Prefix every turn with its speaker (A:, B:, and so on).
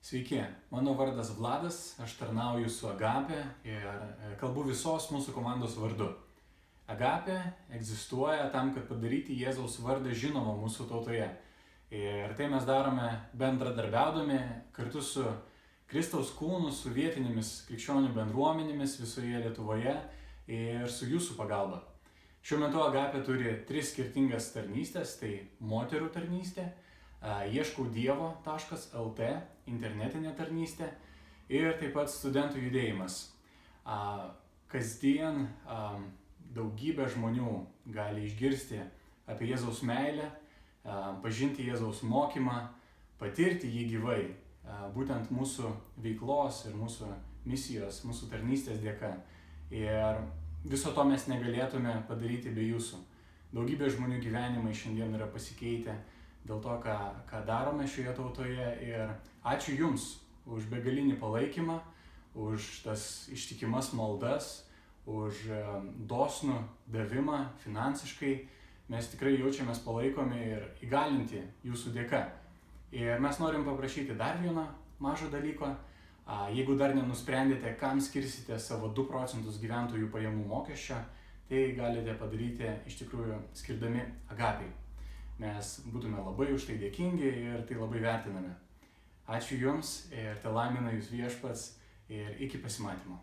A: Sveiki, mano vardas Vladas, aš tarnauju su Agape ir kalbu visos mūsų komandos vardu. Agape egzistuoja tam, kad padaryti Jėzaus vardą žinomą mūsų tautoje. Ir tai mes darome bendradarbiaudami kartu su Kristaus kūnu, su vietinėmis krikščionių bendruomenėmis visoje Lietuvoje ir su jūsų pagalba. Šiuo metu Agape turi 3 skirtingas tarnystės, tai moterų tarnystė, ieškau dievo.lt, internetinė tarnystė ir taip pat studentų judėjimas. Kasdien daugybė žmonių gali išgirsti apie Jėzaus meilę, pažinti Jėzaus mokymą, patirti jį gyvai, būtent mūsų veiklos ir mūsų misijos, mūsų tarnystės dėka. Ir viso to mes negalėtume padaryti be jūsų. Daugybė žmonių gyvenimai šiandien yra pasikeitę dėl to, ką darome šioje tautoje. Ir ačiū Jums už begalinį palaikymą, už tas ištikimas maldas, už dosnų davimą finansiškai. Mes tikrai jaučiamės palaikomi ir įgalinti Jūsų dėka. Ir mes norim paprašyti dar vieną mažą dalyką. Jeigu dar nenusprendėte, kam skirsite savo 2 procentus gyventojų pajamų mokesčio, tai galite padaryti iš tikrųjų skirdami Agapei. Mes būtume labai už tai dėkingi ir tai labai vertiname. Ačiū Jums ir te laimina Jūs Viešpats ir iki pasimatymo.